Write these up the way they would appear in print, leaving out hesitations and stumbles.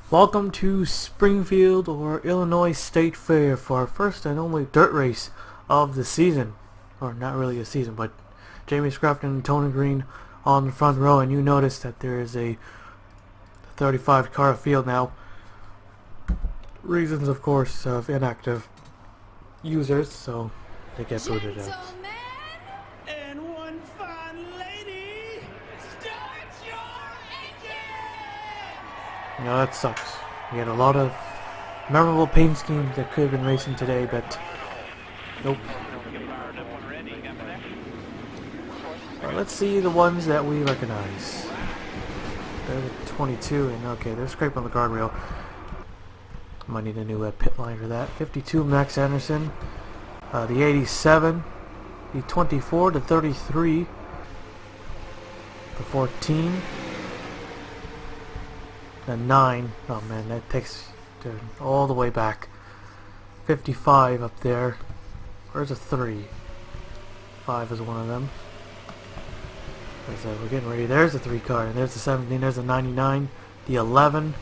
Welcome to Springfield or Illinois State Fair for our first and only dirt race of the season. Or not really a season, but Jamie Scrafton and Tony Green on the front row, and you notice that there is a 35 car field now. Reasons, of course, of inactive users, so they get booted out. And one fine lady, start your engine! Yeah, that sucks. We had a lot of memorable paint schemes that could have been racing today, but nope. Well, let's see the ones that we recognize. They're the 22, and okay, they're scraping the guardrail. Might need a new pit line for that. 52, Max Anderson. The 87, the 24, the 33, the 14, the 9. Oh man, that takes all the way back. 55 up there. Where's the 3? 5 is one of them. We're getting ready. There's the 3 car, and there's the 17, there's the 99, the 11,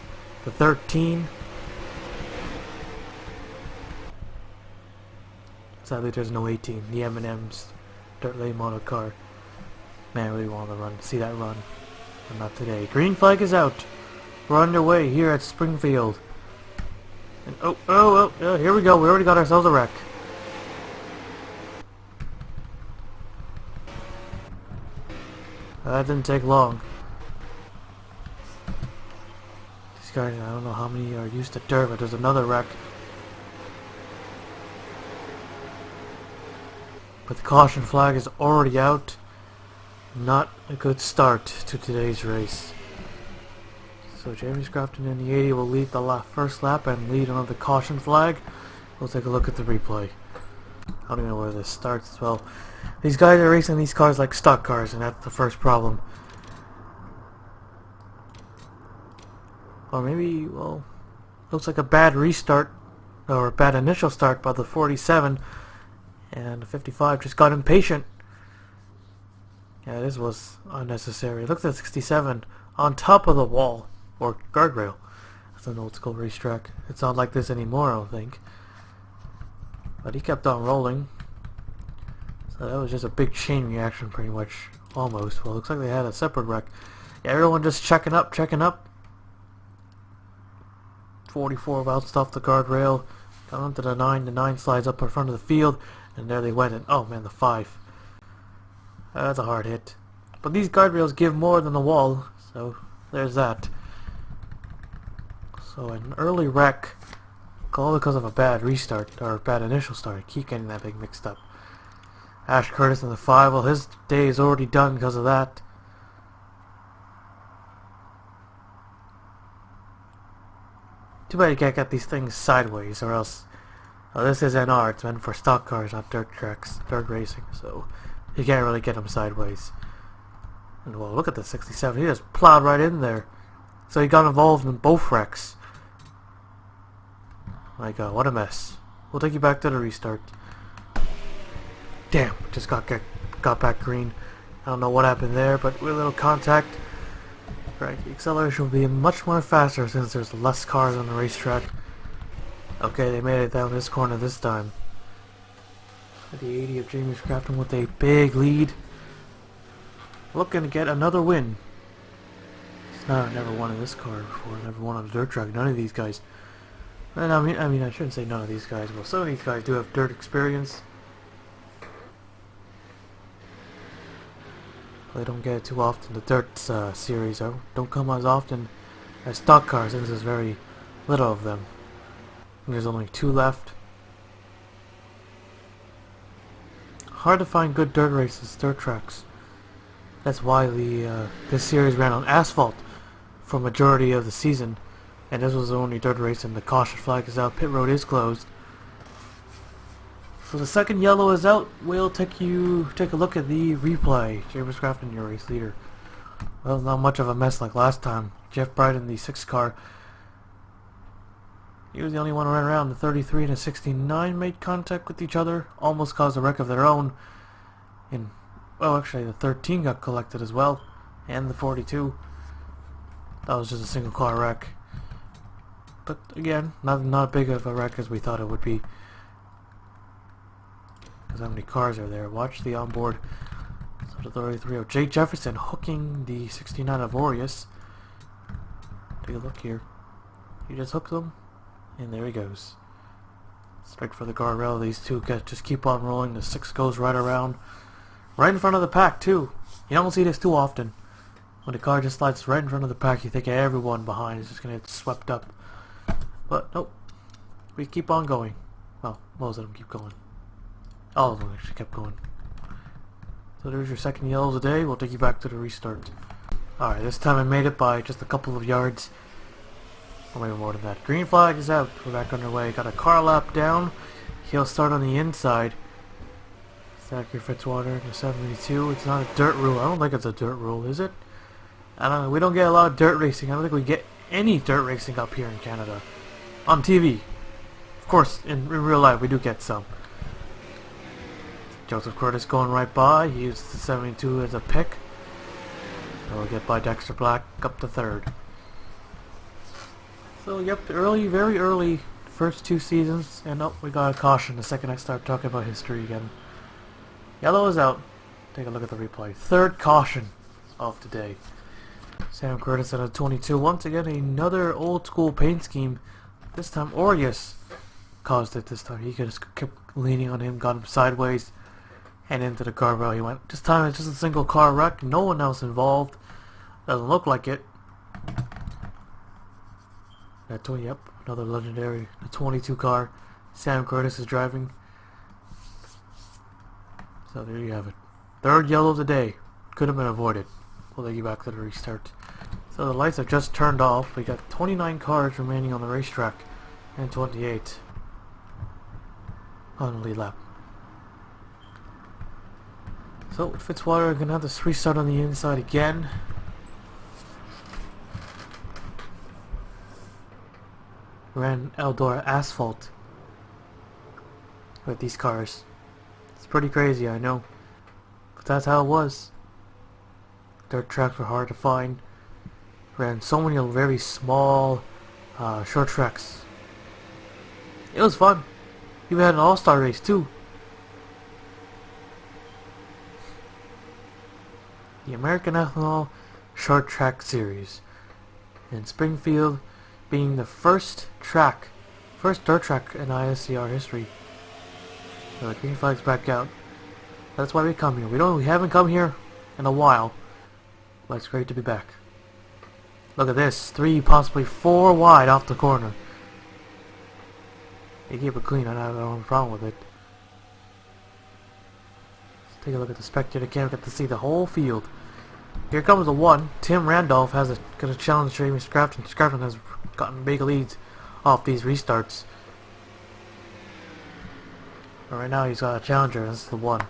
the 13. Sadly, there's no 18. The M&M's dirt late model car. Man, I really want to see that run, but not today. Green flag is out. We're underway here at Springfield. And oh, here we go. We already got ourselves a wreck. That didn't take long. These guys, I don't know how many are used to dirt, but there's another wreck. But the caution flag is already out. Not a good start to today's race. So James Crafton in the 80 will lead the first lap and lead on the caution flag. We'll take a look at the replay. I don't even know where this starts. Well, these guys are racing these cars like stock cars, and that's the first problem. Or maybe, well, looks like a bad restart, or a bad initial start by the 47. And the 55 just got impatient. Yeah, this was unnecessary. Look at the 67 on top of the wall, or guardrail. That's an old school racetrack. It's not like this anymore, I don't think. But he kept on rolling. So that was just a big chain reaction, pretty much. Almost. Well, looks like they had a separate wreck. Yeah, everyone just checking up. 44 bounced off the guardrail. Got onto the 9. The 9 slides up in front of the field. And there they went, and oh man, the 5. That's a hard hit. But these guardrails give more than the wall, so there's that. So an early wreck, all because of a bad restart, or bad initial start. I keep getting that big mixed up. Ash Curtis in the 5, well his day is already done because of that. Too bad you can't get these things sideways, or else... Well, this is NR, it's meant for stock cars, not dirt tracks, dirt racing, so you can't really get them sideways. And well, look at the 67, he just plowed right in there. So he got involved in both wrecks. My god, what a mess. We'll take you back to the restart. Damn, just got back green. I don't know what happened there, but with a little contact. Right, the acceleration will be much more faster since there's less cars on the racetrack. Okay, they made it down this corner this time. The 80 of James Crafton with a big lead. Looking to get another win. He's never won in this car before, never won on a dirt track. None of these guys. And I mean, I shouldn't say none of these guys. Well, some of these guys do have dirt experience. They don't get it too often. The dirt series don't come as often as stock cars, since there's very little of them. There's only 2 left. Hard to find good dirt races, dirt tracks. That's why this series ran on asphalt for majority of the season, and this was the only dirt race, and the caution flag is out. Pit road is closed. So the second yellow is out. We'll take a look at the replay. James Crafton, your race leader. Well, not much of a mess like last time. Jeff Bright in the 6 car. He was the only one who ran around. The 33 and the 69 made contact with each other, almost caused a wreck of their own. Well, actually, the 13 got collected as well, and the 42. That was just a single car wreck. but again, not big of a wreck as we thought it would be. Because how many cars are there? Watch the onboard. So the 33 of Jake Jefferson hooking the 69 of Aureus. Take a look here. He just hooks them, and there he goes. Straight for the guardrail. These two just keep on rolling. The 6 goes right around. Right in front of the pack, too. You don't see this too often. When the car just slides right in front of the pack, you think everyone behind is just going to get swept up. But, nope. We keep on going. Well, most of them keep going. All of them actually kept going. So there's your second yellow of the day. We'll take you back to the restart. Alright, this time I made it by just a couple of yards. Or maybe more than that. Green flag is out. We're back underway. Got a car lap down. He'll start on the inside. Zachary Fitzwater in the 72. It's not a dirt rule. I don't think it's a dirt rule, is it? I don't know. We don't get a lot of dirt racing. I don't think we get any dirt racing up here in Canada. On TV. Of course, in real life we do get some. Joseph Curtis going right by. He used the 72 as a pick. So we'll get by Dexter Black up to third. So yep, early, very early, first 2 seasons, and oh, we got a caution the second I start talking about history again. Yellow is out. Take a look at the replay. Third caution of the day. Sam Curtis at a 22. Once again, another old school paint scheme. This time Aureus caused it this time. He just kept leaning on him, got him sideways, and into the guardrail he went. This time it's just a single car wreck. No one else involved. Doesn't look like it. That yep, another legendary. The 22 car. Sam Curtis is driving. So there you have it. Third yellow of the day. Could have been avoided. We'll take you back to the restart. So the lights have just turned off. We got 29 cars remaining on the racetrack. And 28 on the lead lap. So Fitzwater gonna have to restart on the inside again. Ran outdoor asphalt with these cars. It's pretty crazy, I know, but that's how it was. Dirt tracks were hard to find. Ran so many very small short tracks. It was fun. Even had an all-star race too. The American Ethanol Short Track Series in Springfield, being the first dirt track in ISCR history. So the green flag's back out. That's why we come here. We haven't come here in a while, but it's great to be back. Look at this, 3, possibly 4 wide off the corner. They keep it clean. I don't have a problem with it. Let's take a look at the spectator cam. Get to see the whole field. Here comes the 1. Tim Randolph has gonna challenge Jamie Scrafton. Scrafton has gotten big leads off these restarts. But right now he's got a challenger. That's the 1.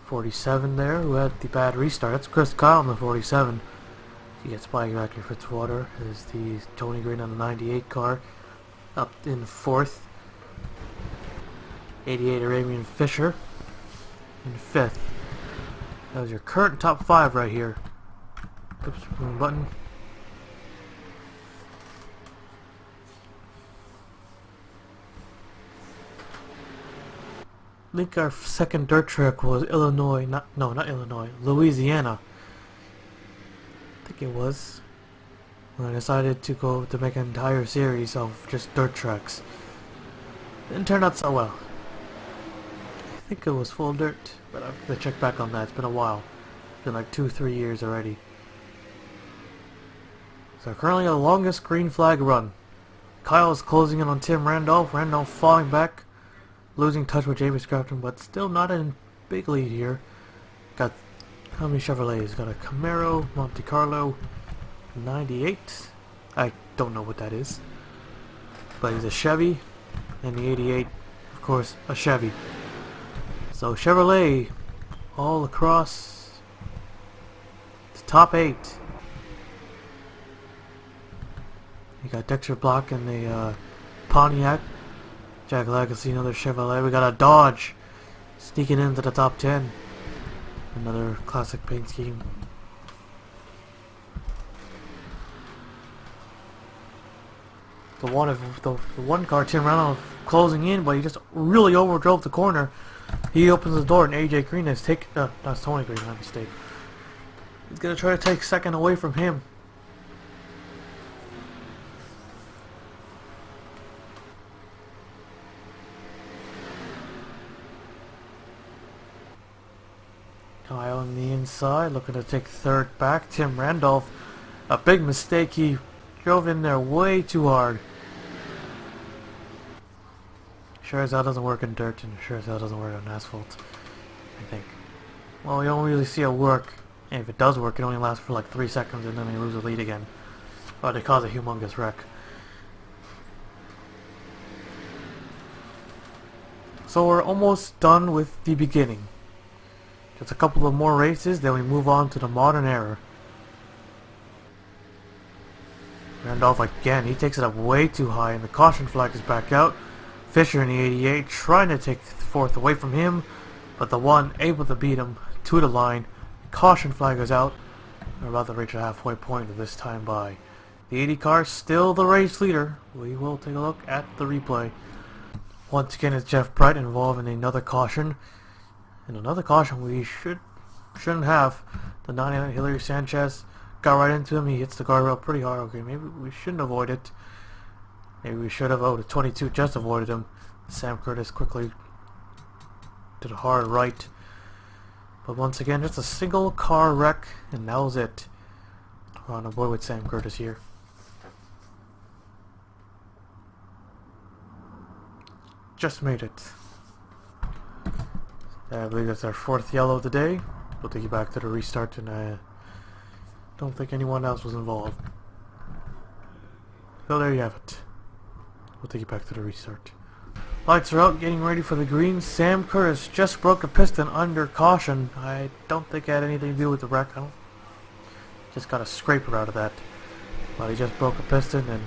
47 there, who had the bad restart. That's Chris Kyle on the 47. He gets by Zachary Fitzwater. Is the Tony Green on the 98 car. Up in 4th. 88 Arabian Fisher in 5th. That was your current top 5 right here. Oops, wrong button. I think our second dirt track was Illinois, not Illinois, Louisiana. I think it was. When I decided to make an entire series of just dirt tracks. Didn't turn out so well. I think it was full dirt, but I have to check back on that. It's been a while. It's been like 2-3 years already. So currently the longest green flag run. Kyle is closing in on Tim Randolph. Randolph falling back, losing touch with Jamie Scrafton, but still not in big lead here. Got how many Chevrolets? Got a Camaro, Monte Carlo, 98. I don't know what that is, but he's a Chevy, and the 88, of course, a Chevy. So Chevrolet all across the top 8. You got Dexter Block in the Pontiac. Jack Legacy, another Chevrolet. We got a Dodge sneaking into the top 10. Another classic paint scheme. the one car, Tim Reynolds, closing in, but he just really overdrove the corner. He opens the door, and AJ Green has taken. That's Tony Green, my mistake. He's gonna try to take second away from him. Kyle on the inside, looking to take third back. Tim Randolph, a big mistake. He drove in there way too hard. Sure as hell doesn't work in dirt, and sure as hell doesn't work on asphalt, I think. Well, we don't really see it work. And if it does work, it only lasts for like 3 seconds, and then we lose the lead again. Or they cause a humongous wreck. So we're almost done with the beginning. Just a couple of more races, then we move on to the modern era. Randolph again, he takes it up way too high, and the caution flag is back out. Fisher in the 88 trying to take fourth away from him, but the one able to beat him to the line. Caution flag is out. We're about to reach a halfway point of this time by. The 80 car still the race leader. We will take a look at the replay. Once again, it's Jeff Bright involved in another caution. And another caution we shouldn't have. The 99 Hilary Sanchez got right into him. He hits the guardrail pretty hard. Okay, maybe we shouldn't avoid it. Maybe we should have. Oh, the 22 just avoided him. Sam Curtis quickly to the hard right. But once again, just a single car wreck, and that was it. We're on the board with Sam Curtis here. Just made it. I believe that's our fourth yellow of the day. We'll take you back to the restart, and I don't think anyone else was involved. So there you have it. We'll take you back to the restart. Lights are out, getting ready for the green. Sam Curtis just broke a piston under caution. I don't think it had anything to do with the wreck. Just got a scraper out of that. But he just broke a piston, and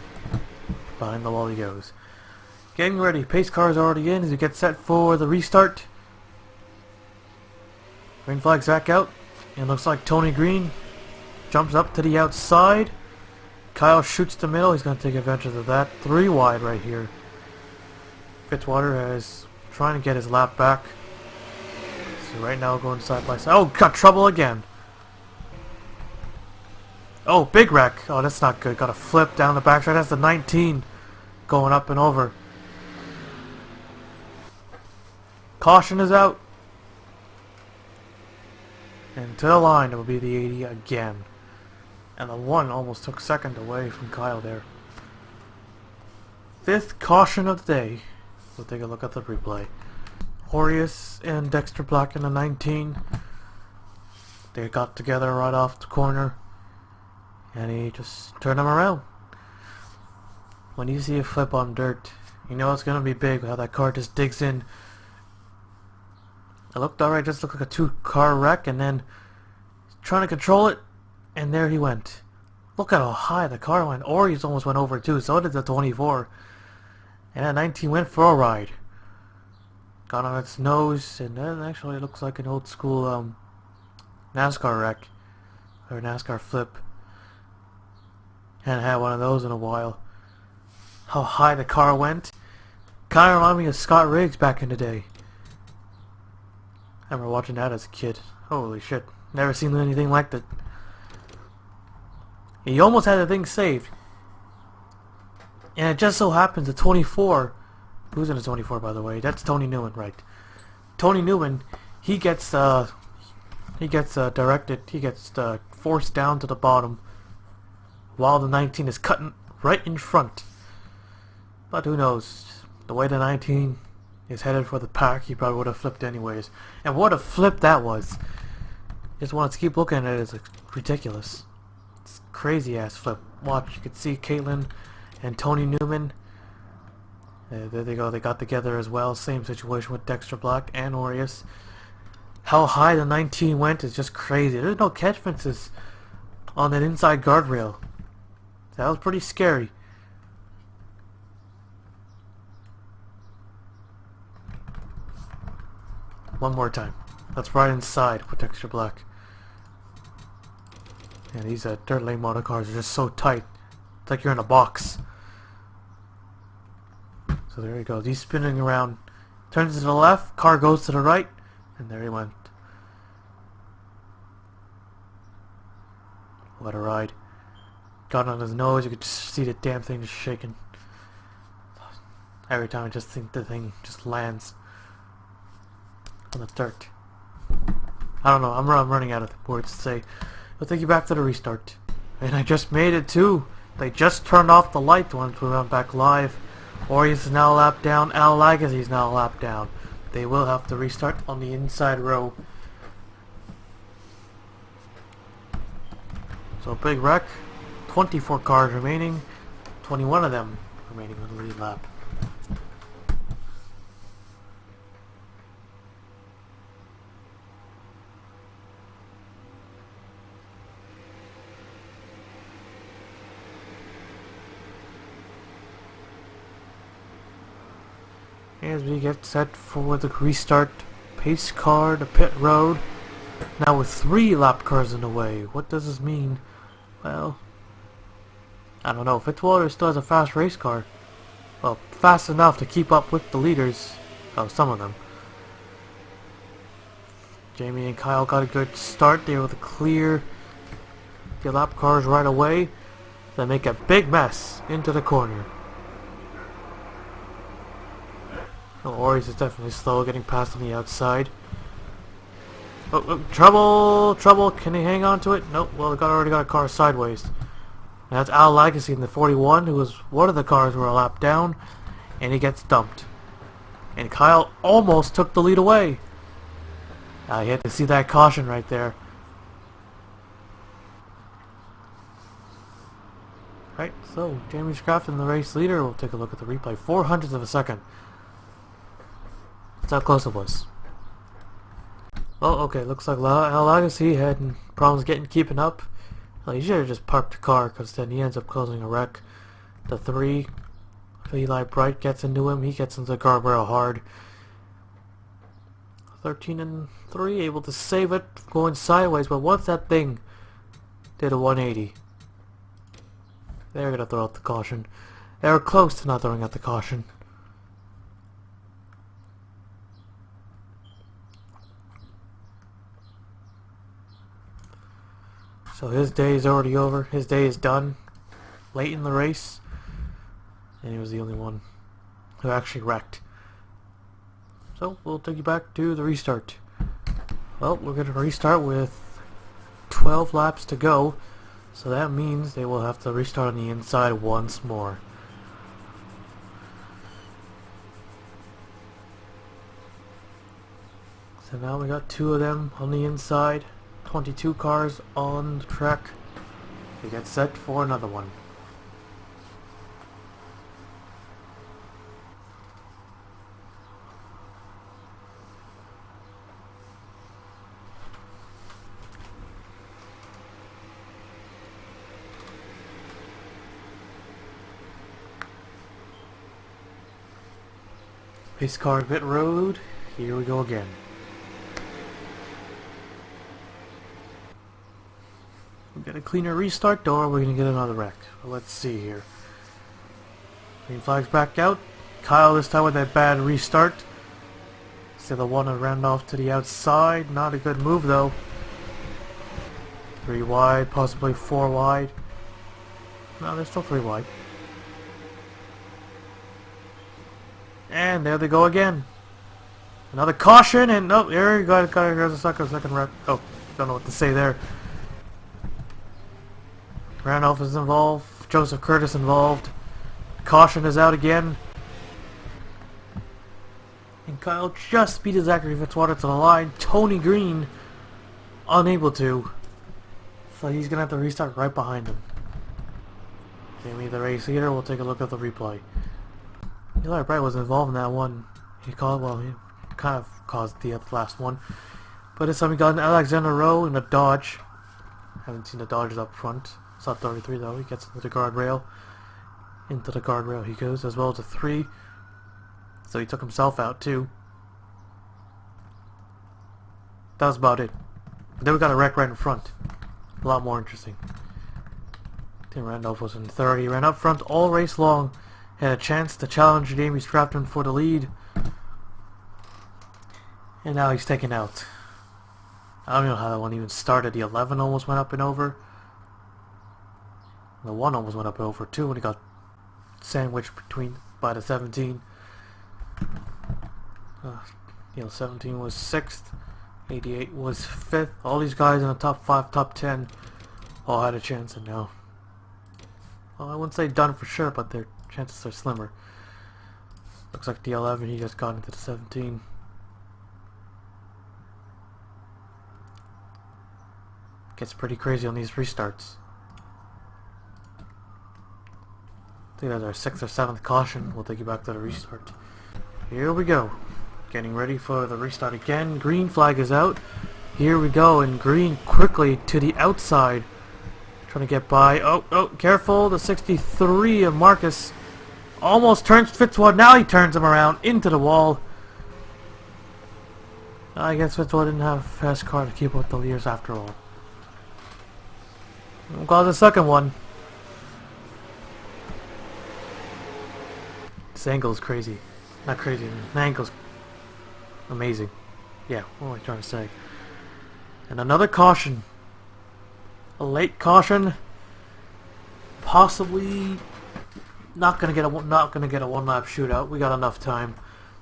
behind the wall he goes. Getting ready. Pace car is already in as we get set for the restart. Green flag's back out. And looks like Tony Green jumps up to the outside. Kyle shoots the middle. He's going to take advantage of that. 3 wide right here. Fitzwater is trying to get his lap back. So right now going side by side. Oh, got trouble again. Oh, big wreck. Oh, that's not good. Got a flip down the backside. That's the 19 going up and over. Caution is out. And to the line, it will be the 80 again. And the 1 almost took second away from Kyle there. 5th caution of the day. We'll take a look at the replay. Aureus and Dexter Black in the 19. They got together right off the corner. And he just turned him around. When you see a flip on dirt, you know it's going to be big. How that car just digs in. It looked alright, just looked like a 2-car wreck, and then trying to control it, and there he went. Look at how high the car went. Aureus almost went over too, so did the 24. And that 19 went for a ride. Got on its nose, and then actually it looks like an old school NASCAR wreck. Or NASCAR flip. Hadn't had one of those in a while. How high the car went. Kinda reminded me of Scott Riggs back in the day. I remember watching that as a kid. Holy shit. Never seen anything like that. He almost had the thing saved. And it just so happens the 24... Who's in the 24, by the way? That's Tony Newman, right. Tony Newman, he gets directed, he gets forced down to the bottom while the 19 is cutting right in front. But who knows? The way the 19 is headed for the pack, he probably would have flipped anyways. And what a flip that was. Just wanted to keep looking at it. It's ridiculous. It's a crazy ass flip. Watch, you can see Caitlin and Tony Newman. There they go, they got together as well. Same situation with Dexter Black and Aureus. How high the 19 went is just crazy. There's no catch fences on that inside guardrail. That was pretty scary. One more time. That's right inside with Dexter Black. And these dirt lane motor cars are just so tight. It's like you're in a box. So there he goes. He's spinning around. Turns to the left. Car goes to the right. And there he went. What a ride. Got on his nose. You could just see the damn thing just shaking. Every time I just think the thing just lands on the dirt. I don't know. I'm running out of words to say. I'll take you back to the restart. And I just made it too. They just turned off the light once we went back live. Orius is now a lap down. Al Lagacy is now a lap down. They will have to restart on the inside row. So big wreck. 24 cars remaining. 21 of them remaining on the lead lap. As we get set for the restart, pace car to pit road. Now with 3 lap cars in the way. What does this mean? Well, I don't know. Fitzwater still has a fast race car. Well, fast enough to keep up with the leaders. Oh, some of them. Jamie and Kyle got a good start. They were able to clear the lap cars right away. They make a big mess into the corner. Oh, Orius is definitely slow, getting past on the outside. Oh, trouble! Trouble! Can he hang on to it? Nope. Well, already got a car sideways. And that's Al Lagacy in the 41, who was one of the cars who were a lap down, and he gets dumped. And Kyle almost took the lead away. You had to see that caution right there. Right, so Jamie Scrafton, the race leader, we'll take a look at the replay. 0.04 of a second. That's how close it was. Well, okay, looks like Al Lagacy had problems keeping up. Well, he should have just parked the car, because then he ends up causing a wreck. The 3, Eli Bright gets into him. He gets into the guardrail hard. 13 and 3, able to save it, going sideways. But once that thing did a 180, they're gonna throw out the caution. They were close to not throwing out the caution. So his day is already over. His day is done. Late in the race. And he was the only one who actually wrecked. So we'll take you back to the restart. Well, we're going to restart with 12 laps to go. So that means they will have to restart on the inside once more. So now we got 2 of them on the inside. 22 cars on the track. We get set for another one. Pace car pit road. Here we go again. We get a cleaner restart, or we're going to get another wreck. Well, let's see here. Green flag's back out. Kyle this time with that bad restart. See the one that ran off to the outside. Not a good move though. 3 wide, possibly 4 wide. No, there's still 3 wide. And there they go again. Another caution, and oh, there you go. There's a second wreck. Oh, don't know what to say there. Randolph is involved. Joseph Curtis involved. Caution is out again. And Kyle just beat Zachary Fitzwater to the line. Tony Green unable to. So he's going to have to restart right behind him. Jamie, the race leader, we'll take a look at the replay. Eli Bright was involved in that one. He kind of caused the last one. But this time he got an Alexander Rowe in a Dodge. Haven't seen the Dodges up front. Saw 33 though. He gets into the guardrail. Into the guardrail he goes, as well as a 3. So he took himself out too. That was about it. But then we got a wreck right in front. A lot more interesting. Tim Randolph was in 30. He ran up front all race long. had a chance to challenge Jamie Scrafton for the lead. And now he's taken out. I don't know how that one even started. The 11 almost went up and over. The 1 almost went up and over too when he got sandwiched between by the 17. 17 was 6th. 88 was 5th. All these guys in the top 5, top 10 all had a chance, and now, well, I wouldn't say done for sure, but their chances are slimmer. Looks like the 11, he just got into the 17. Gets pretty crazy on these restarts. I think that's our 6th or 7th caution. We'll take you back to the restart. Here we go. Getting ready for the restart again. Green flag is out. Here we go, and green quickly to the outside. Trying to get by. Oh, careful. The 63 of Marcus almost turns Fitzwater. Now he turns him around into the wall. I guess Fitzwater didn't have a fast car to keep up with the leaders after all. We'll call the second one. This angle is crazy. Not crazy. The angle's amazing. Yeah, what am I trying to say? And another caution. A late caution. Possibly not gonna get a one lap shootout. We got enough time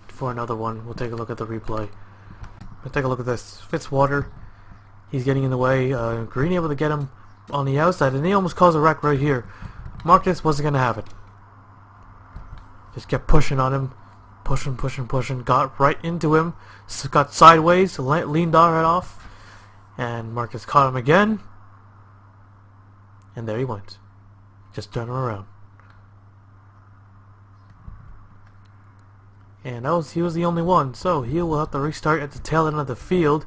for another one. We'll take a look at the replay. Let's take a look at this. Fitzwater. He's getting in the way. Green able to get him on the outside, and he almost caused a wreck right here. Marcus wasn't gonna have it. Just kept pushing on him. Pushing. Got right into him. Got sideways. Leaned our head off. And Marcus caught him again. And there he went. Just turned him around. And he was the only one. So he will have to restart at the tail end of the field.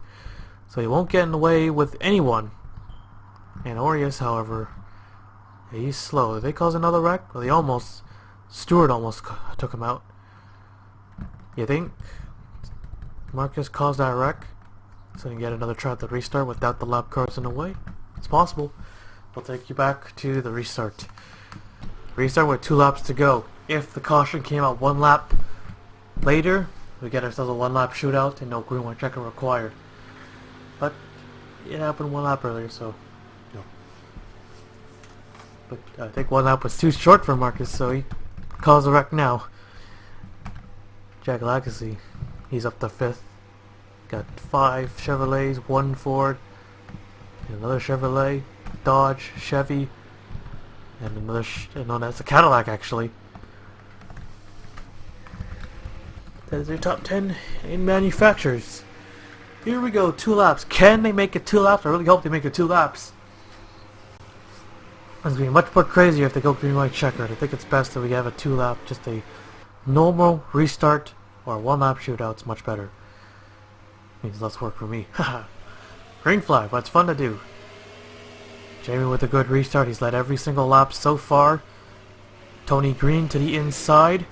So he won't get in the way with anyone. And Aureus, however, he's slow. Did they cause another wreck? Well, Stewart almost took him out. You think Marcus caused that wreck so he can get another try at the restart without the lap cars in the way? It's possible. We'll take you back to the restart. Restart with 2 laps to go. If the caution came out 1 lap later, we get ourselves a 1 lap shootout and no green white checker required. But it happened 1 lap earlier, so no. But I think 1 lap was too short for Marcus, so he caused a wreck now. Jack Lagacy, he's up to 5th. Got 5 Chevrolets, 1 Ford, and another Chevrolet, Dodge, Chevy, and another. No, that's a Cadillac actually. That is their top 10 in manufacturers. Here we go, 2 laps. Can they make it 2 laps? I really hope they make it 2 laps. It's going to be much more crazier if they go green white checkered. I think it's best that we have a 2 lap, just a normal restart or a 1 lap shootout. It's much better. Means less work for me. Green flag, but it's fun to do. Jamie with a good restart. He's led every single lap so far. Tony Green to the inside.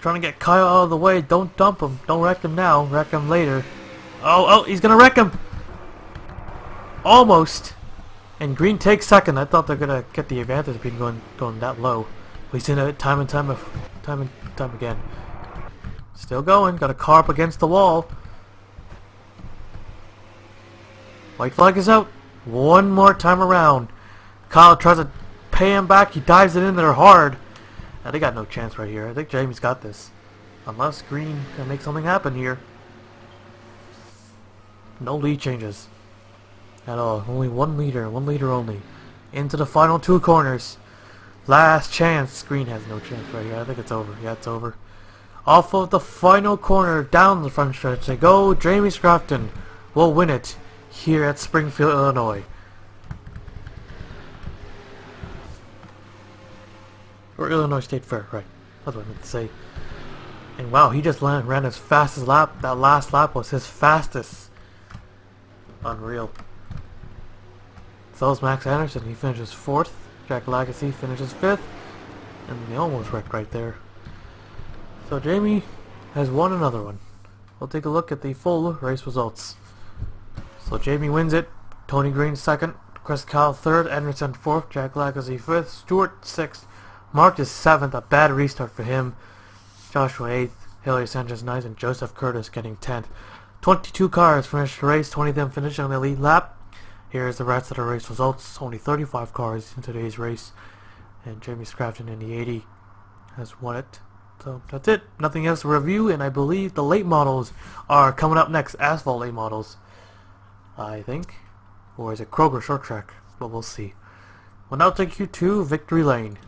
Trying to get Kyle out of the way. Don't dump him. Don't wreck him now. Wreck him later. Oh, he's going to wreck him. Almost. And Green takes second. I thought they're going to get the advantage of being going that low. We've seen it time and time again. Still going. Got a car up against the wall. White flag is out. 1 more time around. Kyle tries to pay him back. He dives it in there hard. They got no chance right here. I think Jamie's got this. Unless Green can make something happen here. No lead changes. At all. Only 1 leader. 1 leader only. Into the final 2 corners. Last chance. Green has no chance right here. I think it's over. Yeah, it's over. Off of the final corner. Down the front stretch. They go. Jamie Scrafton will win it here at Springfield, Illinois. Or Illinois State Fair, right. That's what I meant to say. And wow, he just ran his fastest lap. That last lap was his fastest. Unreal. So is Max Anderson. He finishes 4th. Jack Lagacy finishes 5th. And they almost wrecked right there. So Jamie has won another one. We'll take a look at the full race results. So Jamie wins it. Tony Green 2nd. Chris Kyle 3rd. Anderson 4th. Jack Lagacy 5th. Stewart 6th. Mark is 7th, a bad restart for him. Joshua 8th, Hilary Sanchez 9th, and Joseph Curtis getting 10th. 22 cars finished the race, 20 of them finishing on the lead lap. Here's the rest of the race results. Only 35 cars in today's race, and Jamie Scrafton in the 80 has won it. So that's it. Nothing else to review, and I believe the late models are coming up next. Asphalt late models, I think. Or is it Kroger Short Track? But we'll see. We'll now take you to Victory Lane.